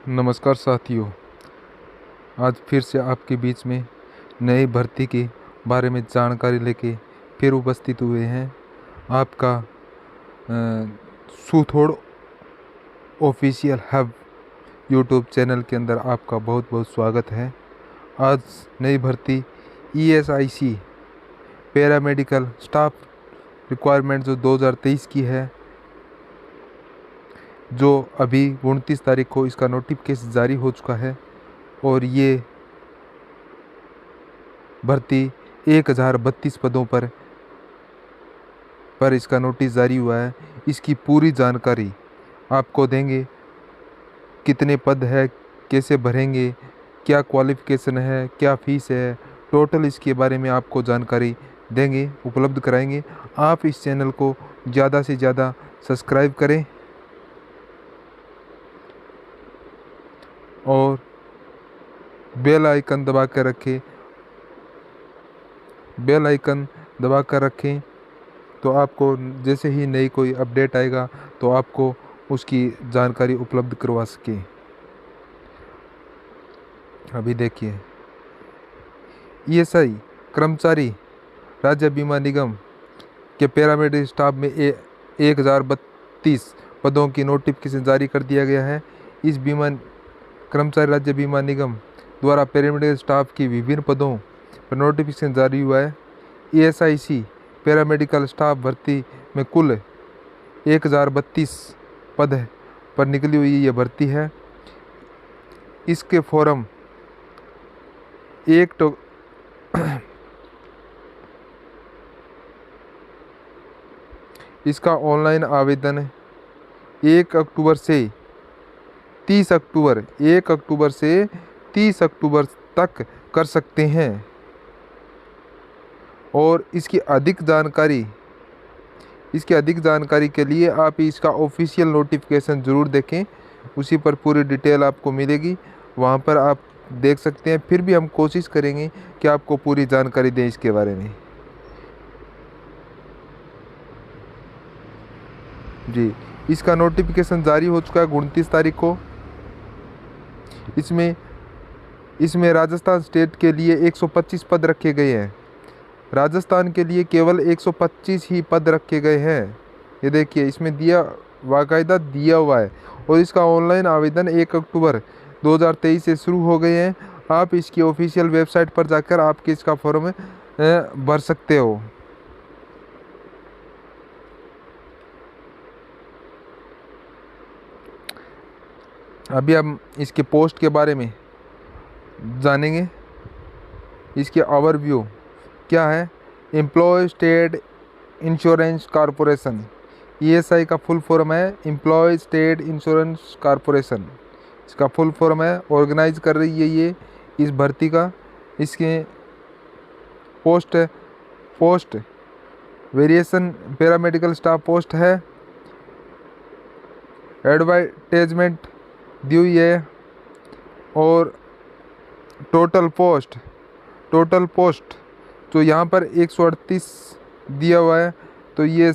नमस्कार साथियों। आज फिर से आपके बीच में नई भर्ती के बारे में जानकारी लेके फिर उपस्थित हुए हैं। आपका सुथोड़ ऑफिशियल हब यूट्यूब चैनल के अंदर आपका बहुत बहुत स्वागत है। आज नई भर्ती ESIC पैरामेडिकल स्टाफ रिक्वायरमेंट जो 2023 की है, जो अभी 29 तारीख को इसका नोटिफिकेशन जारी हो चुका है और ये भर्ती 1032 पदों पर इसका नोटिस जारी हुआ है। इसकी पूरी जानकारी आपको देंगे। कितने पद है, कैसे भरेंगे, क्या क्वालिफ़िकेशन है, क्या फ़ीस है, टोटल इसके बारे में आपको जानकारी देंगे, उपलब्ध कराएंगे। आप इस चैनल को ज़्यादा से ज़्यादा सब्सक्राइब करें और बेल आइकन दबा कर रखें तो आपको जैसे ही नई कोई अपडेट आएगा तो आपको उसकी जानकारी उपलब्ध करवा सके। अभी देखिए, ESI कर्मचारी राज्य बीमा निगम के पैरामेडिकल स्टाफ में 1032 पदों की नोटिफिकेशन जारी कर दिया गया है। इस कर्मचारी राज्य बीमा निगम द्वारा पैरामेडिकल स्टाफ की विभिन्न पदों पर नोटिफिकेशन जारी हुआ है। ESIC पैरामेडिकल स्टाफ भर्ती में कुल 1032 पद पर निकली हुई ये भर्ती है। इसके फॉर्म इसका ऑनलाइन आवेदन 1 अक्टूबर से 30 अक्टूबर तक कर सकते हैं और इसकी अधिक जानकारी के लिए आप इसका ऑफिशियल नोटिफिकेशन ज़रूर देखें। उसी पर पूरी डिटेल आपको मिलेगी, वहाँ पर आप देख सकते हैं। फिर भी हम कोशिश करेंगे कि आपको पूरी जानकारी दें इसके बारे में। जी, इसका नोटिफिकेशन जारी हो चुका है 29 तारीख को। इसमें राजस्थान स्टेट के लिए 125 पद रखे गए हैं। राजस्थान के लिए केवल 125 ही पद रखे गए हैं। ये देखिए, इसमें बाकायदा दिया हुआ है और इसका ऑनलाइन आवेदन 1 अक्टूबर 2023 से शुरू हो गए हैं। आप इसकी ऑफिशियल वेबसाइट पर जाकर आपके इसका फॉर्म भर सकते हो। अभी हम इसके पोस्ट के बारे में जानेंगे। इसके ओवरव्यू क्या है? Employ state insurance corporation, ESI का फुल फॉर्म है एम्प्लॉय स्टेट इंश्योरेंस कॉरपोरेशन। इसका फुल फॉर्म है। ऑर्गेनाइज कर रही है ये इस भर्ती का। इसके post variation paramedical staff post है। एडवर्टाइजमेंट दी हुई है और टोटल पोस्ट तो यहाँ पर 138 दिया हुआ है, तो ये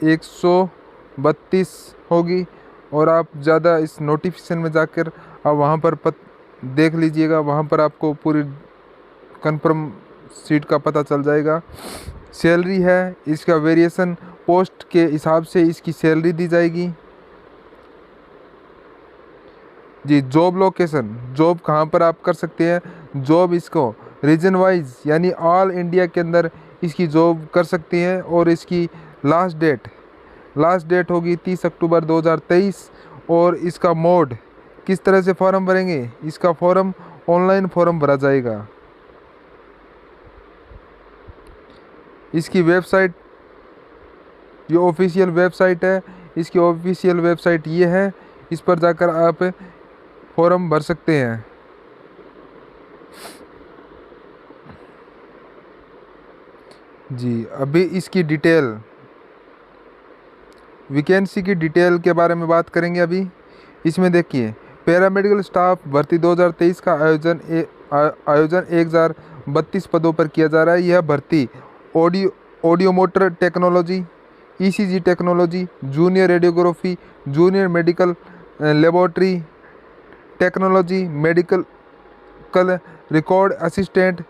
132 होगी। और आप ज़्यादा इस नोटिफिकेशन में जाकर आप वहाँ पर देख लीजिएगा, वहाँ पर आपको पूरी कंफर्म सीट का पता चल जाएगा। सैलरी है, इसका वेरिएशन पोस्ट के हिसाब से इसकी सैलरी दी जाएगी। जी, जॉब लोकेशन, जॉब कहाँ पर आप कर सकते हैं? जॉब इसको रीजन वाइज यानी ऑल इंडिया के अंदर इसकी जॉब कर सकते हैं। और इसकी लास्ट डेट होगी 30 अक्टूबर 2023। और इसका मोड किस तरह से फॉर्म भरेंगे? इसका फॉर्म ऑनलाइन फॉर्म भरा जाएगा। इसकी वेबसाइट, ये ऑफिशियल वेबसाइट है। इसकी ऑफिशियल वेबसाइट ये है, इस पर जाकर आप फॉर्म भर सकते हैं। जी, अभी इसकी डिटेल, वैकेंसी की डिटेल के बारे में बात करेंगे। अभी इसमें देखिए, पैरामेडिकल स्टाफ भर्ती 2023 का आयोजन 1032 पदों पर किया जा रहा है। यह भर्ती audio motor technology, ECG technology, junior radiography, junior medical laboratory technology, medical record assistant,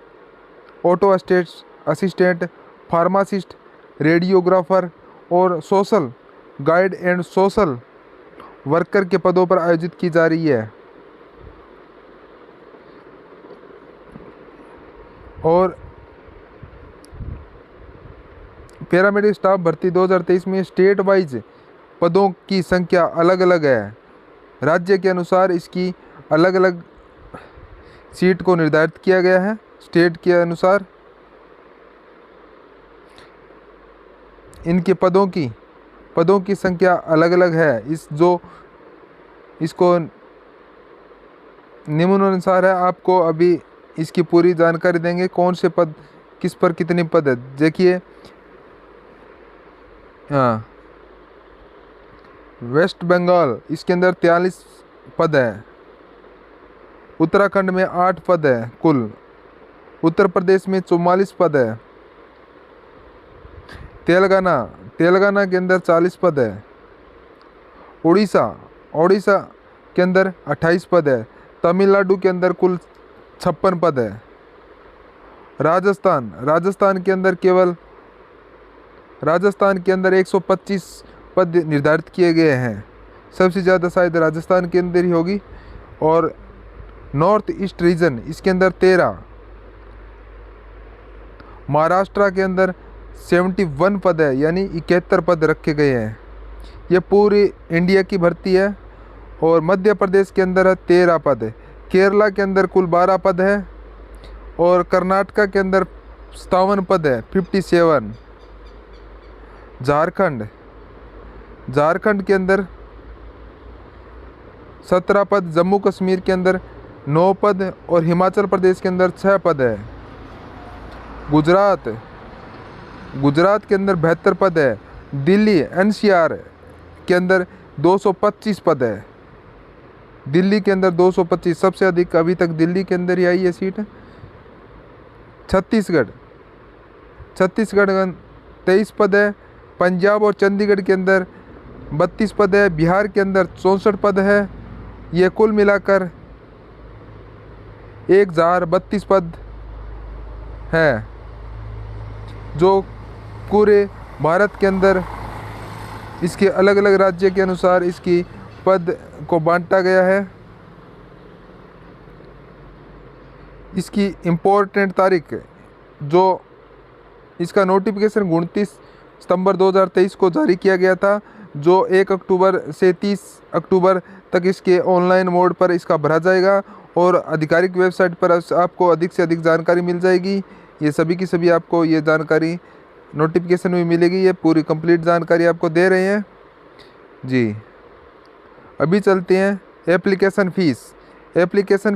auto assistant, pharmacist, radiographer और social guide and social worker के पदों पर आयोजित की जा रही है। और पैरामेडिकल स्टाफ भर्ती 2023 में स्टेट वाइज पदों की संख्या अलग अलग है। राज्य के अनुसार इसकी अलग अलग सीट को निर्धारित किया गया है। स्टेट के अनुसार इनके पदों की संख्या अलग अलग है। इसको निम्नानुसार है। आपको अभी इसकी पूरी जानकारी देंगे, कौन से पद किस पर कितने पद है। देखिए, हाँ, वेस्ट बंगाल इसके अंदर 43 पद है। उत्तराखंड में 8 पद है कुल। उत्तर प्रदेश में 44 पद है। तेलंगाना के अंदर 40 पद है। उड़ीसा के अंदर 28 पद है। तमिलनाडु के अंदर कुल 56 पद है। राजस्थान के अंदर 125 पद निर्धारित किए गए हैं। सबसे ज़्यादा शायद राजस्थान के अंदर ही होगी। और नॉर्थ ईस्ट रीजन इसके अंदर 13। महाराष्ट्र के अंदर 71 पद है, यानी 71 पद रखे गए हैं। ये पूरी इंडिया की भर्ती है। और मध्य प्रदेश के अंदर 13 पद है। केरला के अंदर कुल 12 पद है। और कर्नाटक के अंदर 57 पद है, 57। झारखंड के अंदर 17 पद। जम्मू कश्मीर के अंदर 9 पद और हिमाचल प्रदेश के अंदर 6 पद है। गुजरात के अंदर 72 पद है। दिल्ली NCR के अंदर 225 पद है। दिल्ली के अंदर 225, सबसे अधिक अभी तक दिल्ली के अंदर ही आई है सीट। छत्तीसगढ़ 23 पद है। पंजाब और चंडीगढ़ के अंदर 32 पद है। बिहार के अंदर 64 पद है। ये कुल मिलाकर 1032 पद है, जो पूरे भारत के अंदर इसके अलग अलग राज्य के अनुसार इसकी पद को बांटा गया है। इसकी इम्पोर्टेंट तारीख, जो इसका नोटिफिकेशन 29 सितंबर 2023 को जारी किया गया था, जो 1 अक्टूबर से 30 अक्टूबर तक इसके ऑनलाइन मोड पर इसका भरा जाएगा। और आधिकारिक वेबसाइट पर आपको अधिक से अधिक जानकारी मिल जाएगी। ये सभी की सभी आपको ये जानकारी नोटिफिकेशन में मिलेगी। ये पूरी कंप्लीट जानकारी आपको दे रहे हैं जी। अभी चलते हैं एप्लीकेशन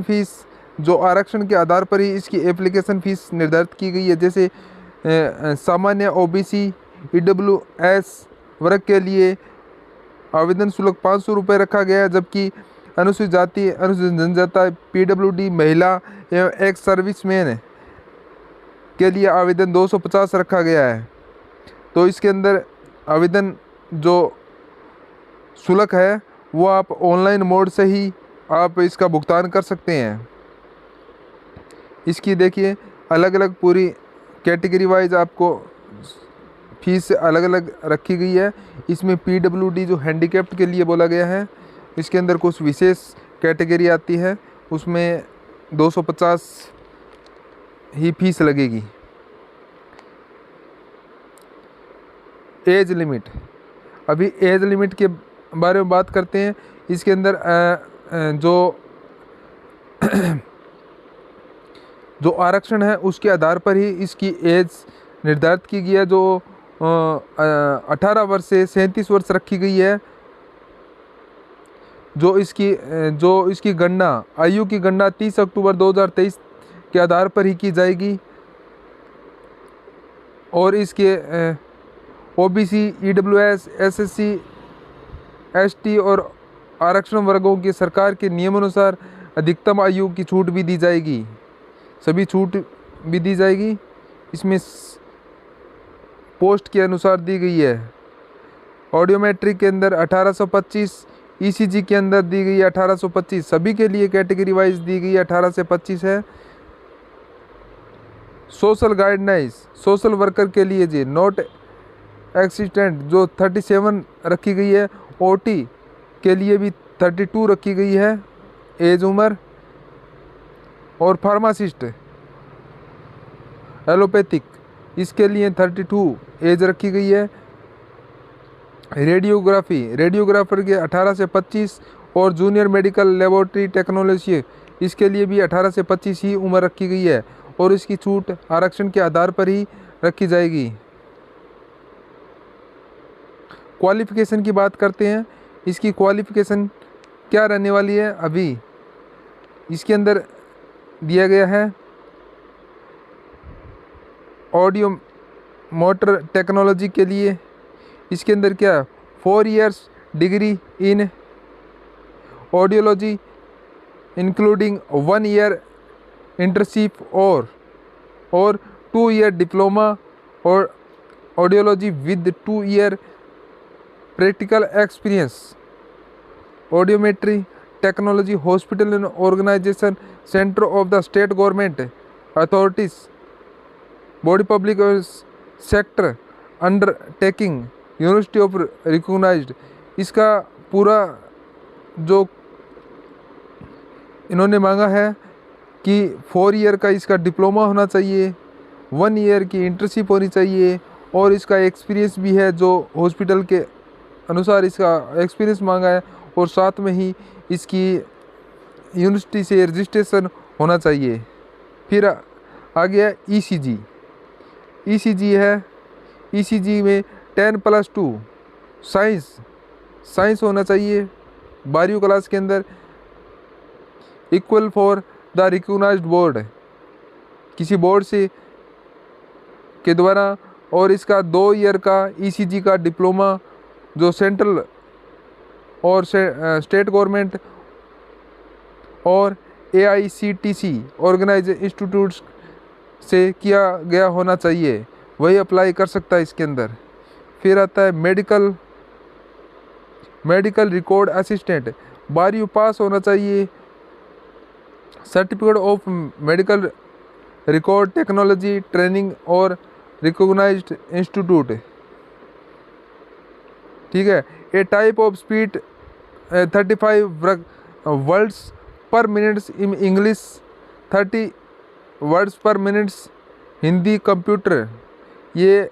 फ़ीस जो आरक्षण के आधार पर ही इसकी एप्लीकेशन फ़ीस निर्धारित की गई है। जैसे सामान्य OBC EWS वर्ग के लिए आवेदन शुल्क 500 रुपये रखा गया है, जबकि अनुसूचित जाति, अनुसूचित जनजाति, PWD, महिला एवं एक्स सर्विसमैन के लिए आवेदन 250 रखा गया है। तो इसके अंदर आवेदन जो शुल्क है वो आप ऑनलाइन मोड से ही आप इसका भुगतान कर सकते हैं। इसकी देखिए अलग अलग पूरी कैटेगरी वाइज आपको फीस अलग अलग रखी गई है। इसमें PWD जो हैंडीकैप्ड के लिए बोला गया है, इसके अंदर कुछ विशेष कैटेगरी आती है, उसमें 250 ही फीस लगेगी। एज लिमिट, अभी एज लिमिट के बारे में बात करते हैं। इसके अंदर जो आरक्षण है उसके आधार पर ही इसकी एज निर्धारित की गई है, जो 18 वर्ष से 37 वर्ष रखी गई है। जो इसकी गणना, आयु की गणना 30 अक्टूबर 2023 के आधार पर ही की जाएगी। और इसके OBC, EWS, SSC, ST और आरक्षण वर्गों की सरकार के नियमानुसार अधिकतम आयु की छूट भी दी जाएगी, सभी छूट भी दी जाएगी। इसमें पोस्ट के अनुसार दी गई है। ऑडियोमेट्रिक के अंदर 1825, ईसीजी के अंदर दी गई है 1825, सभी के लिए कैटेगरी वाइज दी गई है 18 से 25 है। सोशल गाइडलाइंस सोशल वर्कर के लिए जी नॉट एक्सिस्टेंट जो 37 रखी गई है, ओटी के लिए भी 32 रखी गई है एज उम्र, और फार्मासिस्ट एलोपैथिक इसके लिए 32 एज रखी गई है। रेडियोग्राफर के 18 से 25 और जूनियर मेडिकल लेबोरेटरी टेक्नोलॉजी इसके लिए भी 18 से 25 ही उम्र रखी गई है, और इसकी छूट आरक्षण के आधार पर ही रखी जाएगी। क्वालिफिकेशन की बात करते हैं, इसकी क्वालिफिकेशन क्या रहने वाली है। अभी इसके अंदर दिया गया है ऑडियो मोटर टेक्नोलॉजी के लिए, इसके अंदर क्या 4 years degree in audiology including 1 year internship और 2 ईयर डिप्लोमा और audiology with 2 year practical experience. Audiometry technology hospital and organisation centre of the state government authorities body public sector undertaking university of recognised. इसका पूरा जो इन्होंने मांगा है कि 4 year का इसका डिप्लोमा होना चाहिए, 1 ईयर की इंटर्नशिप होनी चाहिए, और इसका एक्सपीरियंस भी है जो हॉस्पिटल के अनुसार इसका एक्सपीरियंस मांगा है, और साथ में ही इसकी यूनिवर्सिटी से रजिस्ट्रेशन होना चाहिए। फिर आ गया ईसीजी। ईसीजी है, ईसीजी में 10+2 साइंस होना चाहिए 12वीं क्लास के अंदर, equal for the recognised board किसी बोर्ड से के द्वारा, और इसका 2 ईयर का ईसीजी का डिप्लोमा जो सेंट्रल और स्टेट गवर्नमेंट और AICTC ऑर्गेनाइज इंस्टीट्यूट्स से किया गया होना चाहिए, वही अप्लाई कर सकता है इसके अंदर। फिर आता है मेडिकल रिकॉर्ड असिस्टेंट, 12वीं पास होना चाहिए, certificate of medical record technology training और रिकॉग्नाइज्ड इंस्टीट्यूट। ठीक है। ए टाइप ऑफ स्पीड 35 वर्ड्स पर मिनट्स इन इंग्लिश, 30 वर्ड्स पर मिनट्स हिंदी कंप्यूटर, ये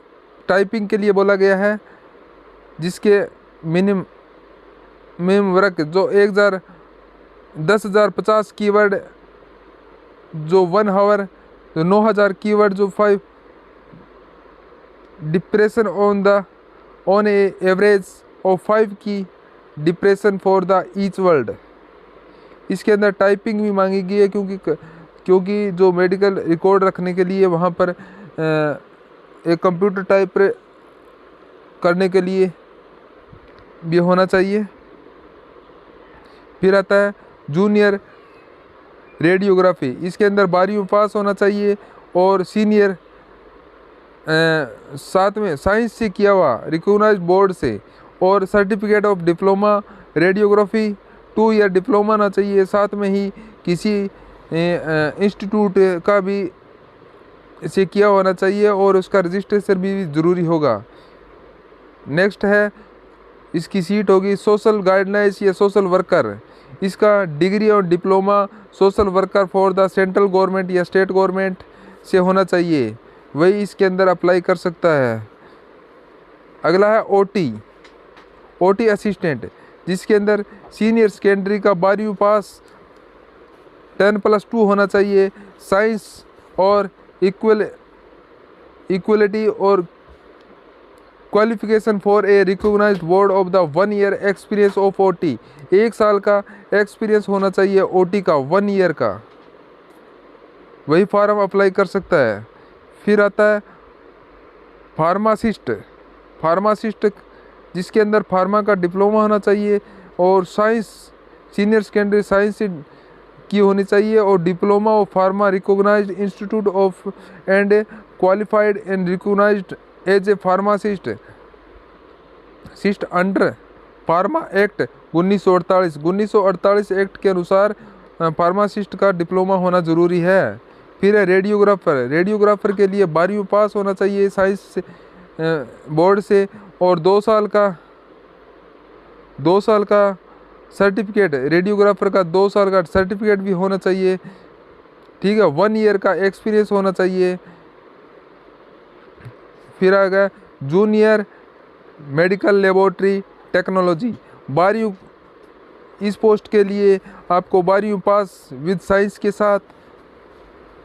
टाइपिंग के लिए बोला गया है, जिसके मिनिमम वर्क जो 10,000 50 कीवर्ड जो 1 आवर, जो 9,000 कीवर्ड जो 5 depression on A average of 5 की depression for the each word. इसके अंदर टाइपिंग भी मांगी गई है, क्योंकि जो मेडिकल रिकॉर्ड रखने के लिए वहाँ पर एक कंप्यूटर टाइप करने के लिए भी होना चाहिए। फिर आता है जूनियर रेडियोग्राफी, इसके अंदर 12वीं पास होना चाहिए, और सीनियर साथ में साइंस से किया हुआ रिकॉग्नाइज्ड बोर्ड से, और certificate of diploma radiography 2 year diploma होना चाहिए, साथ में ही किसी इंस्टीट्यूट का भी से किया होना चाहिए, और उसका रजिस्ट्रेशन भी ज़रूरी होगा। नेक्स्ट है इसकी सीट होगी सोशल गाइडलाइंस या सोशल वर्कर, इसका डिग्री और diploma social worker for the central government या स्टेट गवर्नमेंट से होना चाहिए, वही इसके अंदर अप्लाई कर सकता है। अगला है ओटी असिस्टेंट, जिसके अंदर सीनियर सेकेंडरी का 12वीं पास 10+2 होना चाहिए, साइंस और इक्वलिटी और qualification for a recognised board of the 1 year experience of OT, 1 साल का एक्सपीरियंस होना चाहिए ओटी का 1 ईयर का, वही फॉर्म अप्लाई कर सकता है। फिर आता है फार्मासिस्ट, जिसके अंदर फार्मा का डिप्लोमा होना चाहिए, और साइंस सीनियर सेकेंडरी साइंस की होनी चाहिए, और diploma of pharma recognised institute of and qualified and recognised as a pharmacist under pharma act 1948 act के अनुसार फार्मासिस्ट का डिप्लोमा होना ज़रूरी है। फिर है रेडियोग्राफर के लिए 12वीं पास होना चाहिए साइंस से बोर्ड से, और 2 साल का सर्टिफिकेट, रेडियोग्राफर का 2 साल का सर्टिफिकेट भी होना चाहिए। ठीक है, 1 ईयर का एक्सपीरियंस होना चाहिए। फिर आ गया जूनियर मेडिकल लेबोरेटरी टेक्नोलॉजी, 12वीं, इस पोस्ट के लिए आपको 12वीं पास विद साइंस के साथ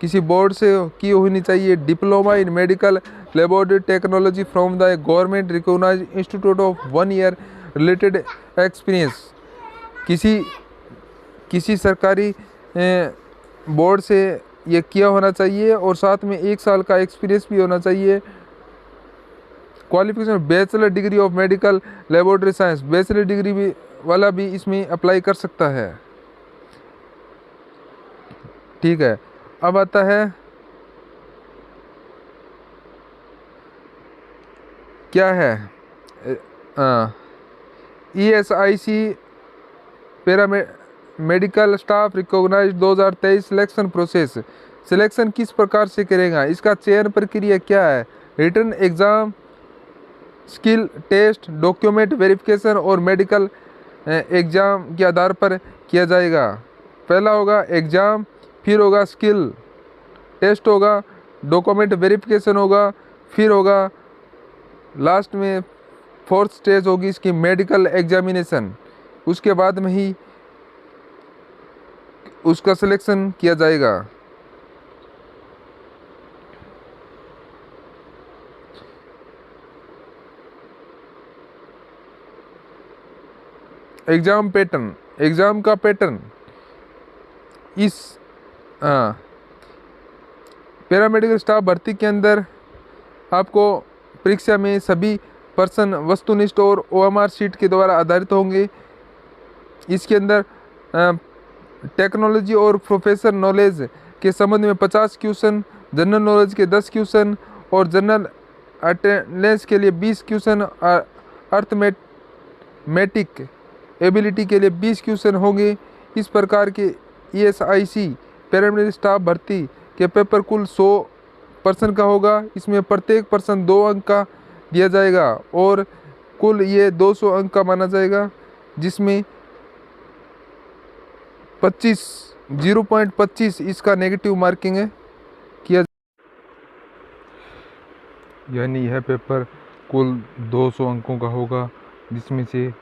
किसी बोर्ड से की होनी चाहिए। Diploma in medical laboratory technology from the government recognised institute of 1 year related experience, किसी सरकारी बोर्ड से ये किया होना चाहिए, और साथ में 1 साल का एक्सपीरियंस भी होना चाहिए। Qualification bachelor degree of medical laboratory science, bachelor degree भी वाला भी इसमें अप्लाई कर सकता है। ठीक है, अब आता है क्या है ESIC medical staff recognised 2023 selection process. Selection किस प्रकार से करेगा, इसका चयन प्रक्रिया क्या है? Written exam, skill test, document verification और मेडिकल एग्जाम के आधार पर किया जाएगा। पहला होगा एग्जाम, फिर होगा स्किल टेस्ट होगा, डॉक्यूमेंट वेरिफिकेशन होगा, फिर होगा लास्ट में 4th स्टेज होगी इसकी मेडिकल एग्जामिनेशन। उसके बाद में ही उसका सिलेक्शन किया जाएगा। एग्जाम पैटर्न, एग्जाम का पैटर्न इस पैरामेडिकल स्टाफ भर्ती के अंदर आपको परीक्षा में सभी पर्सन वस्तुनिष्ठ और OMR शीट के द्वारा आधारित होंगे। इसके अंदर टेक्नोलॉजी और प्रोफेशनल नॉलेज के संबंध में 50 क्वेश्चन, जनरल नॉलेज के 10 क्वेश्चन और जनरल अटेंडेंस के लिए 20 क्वेश्चन, अर्थमेटिक एबिलिटी के लिए 20 क्वेश्चन होंगे। इस प्रकार के ESIC पैरामेडिकल स्टाफ भर्ती के पेपर कुल 100% का होगा। इसमें प्रत्येक पर्सन 2 अंक का दिया जाएगा और कुल ये 200 अंक का माना जाएगा, जिसमें 0.25 इसका नेगेटिव मार्किंग है किया, यानी यह पेपर कुल 200 अंकों का होगा, जिसमें से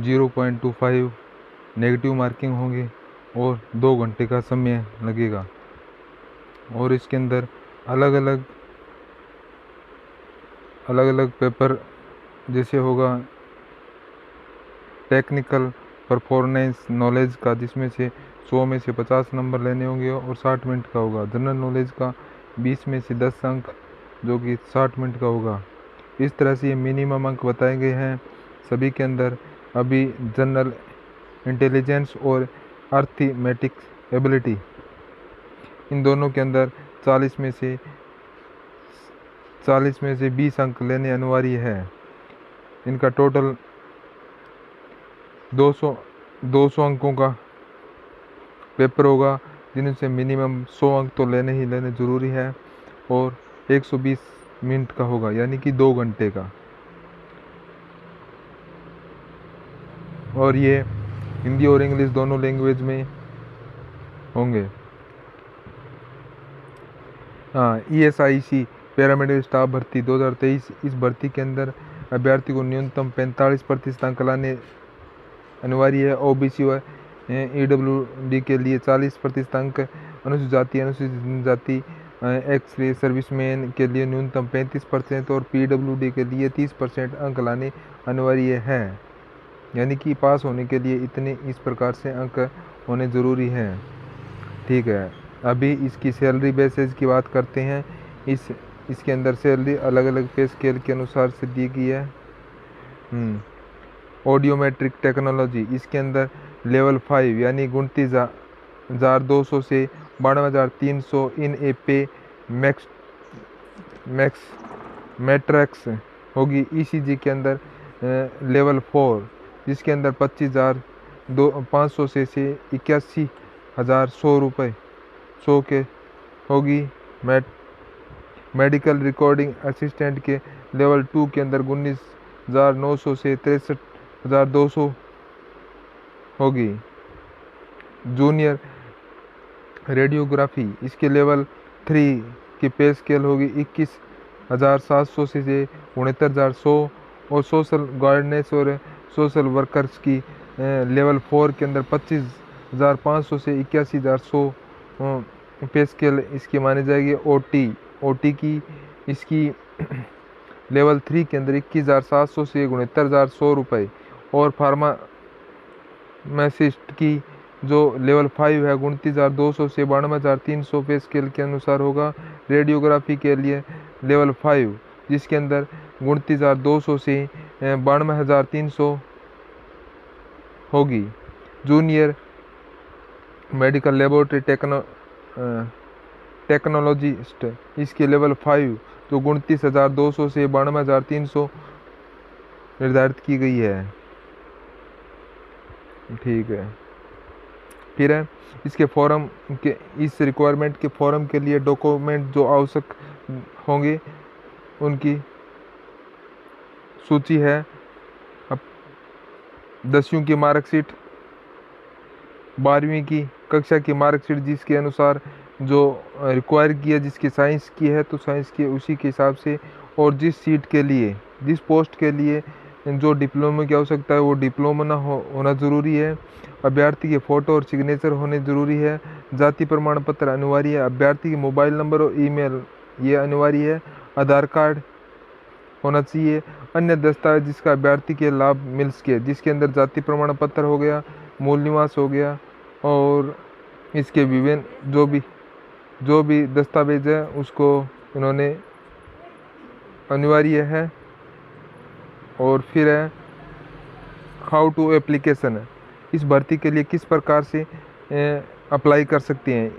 0.25 नेगेटिव मार्किंग होंगे और 2 घंटे का समय लगेगा। और इसके अंदर अलग अलग पेपर जैसे होगा टेक्निकल परफॉर्मेंस नॉलेज का, जिसमें से 100 में से 50 नंबर लेने होंगे और 60 मिनट का होगा। जनरल नॉलेज का 20 में से 10 अंक जो कि 60 मिनट का होगा। इस तरह से ये मिनिमम अंक बताए गए हैं सभी के अंदर। अभी जनरल इंटेलिजेंस और अर्थमेटिक्स एबिलिटी, इन दोनों के अंदर 40 में से 20 अंक लेने अनिवार्य है। इनका टोटल 200 अंकों का पेपर होगा, जिनसे मिनिमम 100 अंक तो लेने ज़रूरी है, और 120 मिनट का होगा, यानी कि 2 घंटे का। और ये हिंदी और इंग्लिश दोनों लैंग्वेज में होंगे। ESIC पैरामेडिकल स्टाफ भर्ती 2023, इस भर्ती के अंदर अभ्यर्थी को न्यूनतम 45% अंक लाने अनिवार्य है। OBC व EWD के लिए 40% अंक, अनुसूचित जाति, अनुसूचित जनजाति, एक्स-रे सर्विसमैन के लिए न्यूनतम 35% और PWD के लिए 30% अंक लाने अनिवार्य है। यानी कि पास होने के लिए इतने इस प्रकार से अंक होने ज़रूरी हैं। ठीक है, अभी इसकी सैलरी बेसिस की बात करते हैं। इसके अंदर सैलरी अलग अलग पे स्केल के अनुसार से दी गई है। ऑडियोमेट्रिक टेक्नोलॉजी, इसके अंदर लेवल 5 यानी 29,200 से 92,300 इन ए पे मैट्रिक्स होगी। ECG के अंदर लेवल 4 जिसके अंदर 25,500 से 81,100 रुपये 100 के होगी। मेडिकल रिकॉर्डिंग असिस्टेंट के लेवल 2 के अंदर 19,900 से 63,200 होगी। जूनियर रेडियोग्राफी इसके लेवल 3 की पे स्केल होगी 21,700 से 69,100। और सोशल गार्डनेस और सोशल वर्कर्स की लेवल 4 के अंदर 25,500 से 81,100 पे स्केल इसकी मानी जाएगी। ओटी की इसकी लेवल 3 के अंदर 21,700 से 69,100 रुपये। और फार्मासिस्ट की जो लेवल 5 है 29,200 से 92,300 पे स्केल के अनुसार होगा। रेडियोग्राफी के लिए लेवल 5 जिसके अंदर 29,200 से 92,300 होगी। जूनियर मेडिकल लेबोरेटरी टेक्नोलॉजिस्ट इसके लेवल 5 जो 29,200 से 92,300 निर्धारित की गई है। ठीक है। फिर है इसके फॉर्म के इस रिक्वायरमेंट के फॉर्म के लिए डॉक्यूमेंट जो आवश्यक होंगे उनकी सूची है। 10वीं की मार्कशीट, 12वीं की कक्षा की मार्कशीट जिसके अनुसार जो रिक्वायर की है, जिसकी साइंस की है तो साइंस की उसी के हिसाब से। और जिस सीट के लिए जिस पोस्ट के लिए जो डिप्लोमा की आवश्यकता है वो डिप्लोमा होना ज़रूरी है। अभ्यर्थी के फ़ोटो और सिग्नेचर होने ज़रूरी है। जाति प्रमाण पत्र अनिवार्य है। अभ्यर्थी के मोबाइल नंबर और ईमेल ये अनिवार्य है। आधार कार्ड होना चाहिए। अन्य दस्तावेज जिसका अभ्यर्थी के लाभ मिल सके, जिसके अंदर जाति प्रमाण पत्र हो गया, मूल निवास हो गया और इसके विभिन्न जो भी दस्तावेज है उसको इन्होंने अनिवार्य है। और फिर है हाउ टू एप्लीकेशन, इस भर्ती के लिए किस प्रकार से अप्लाई कर सकते हैं।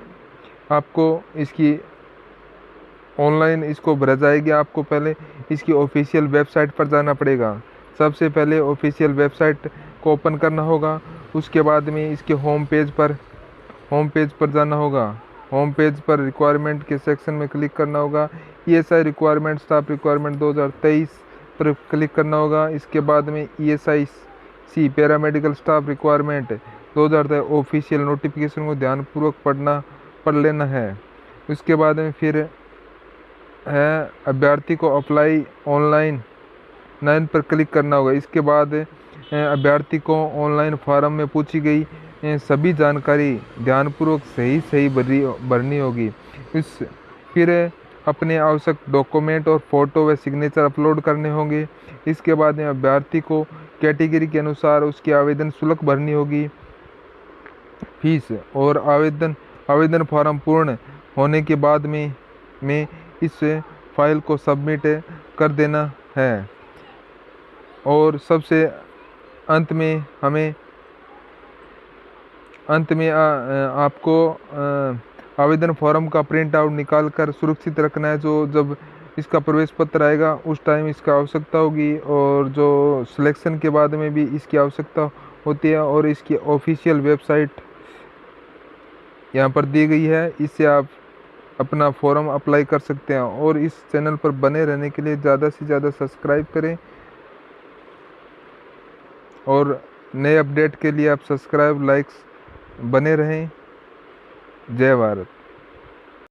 आपको इसकी ऑनलाइन इसको भरा जाएगी। आपको पहले इसकी ऑफिशियल वेबसाइट पर जाना पड़ेगा। सबसे पहले ऑफिशियल वेबसाइट को ओपन करना होगा। उसके बाद में इसके होम पेज पर जाना होगा। होम पेज पर रिक्वायरमेंट के सेक्शन में क्लिक करना होगा। ESI रिक्वायरमेंट स्टाफ रिक्वायरमेंट 2023 पर क्लिक करना होगा। इसके बाद में ESIC paramedical staff requirement 2023 official notification को ध्यानपूर्वक पढ़ लेना है। उसके बाद में फिर है अभ्यर्थी को अप्लाई ऑनलाइन 9 पर क्लिक करना होगा। इसके बाद अभ्यर्थी को ऑनलाइन फॉर्म में पूछी गई सभी जानकारी ध्यानपूर्वक सही भरनी होगी। फिर अपने आवश्यक डॉक्यूमेंट और फोटो व सिग्नेचर अपलोड करने होंगे। इसके बाद में अभ्यर्थी को कैटेगरी के अनुसार उसकी आवेदन शुल्क भरनी होगी, फीस। और आवेदन फॉर्म पूर्ण होने के बाद में इस फाइल को सबमिट कर देना है। और सबसे अंत में आपको आवेदन फॉर्म का प्रिंट आउट निकाल कर सुरक्षित रखना है। जो जब इसका प्रवेश पत्र आएगा उस टाइम इसका आवश्यकता होगी। और जो सिलेक्शन के बाद में भी इसकी आवश्यकता होती है। और इसकी ऑफिशियल वेबसाइट यहाँ पर दी गई है, इससे आप अपना फॉर्म अप्लाई कर सकते हैं। और इस चैनल पर बने रहने के लिए ज़्यादा से ज़्यादा सब्सक्राइब करें और नए अपडेट के लिए आप सब्सक्राइब लाइक्स बने रहें। जय भारत।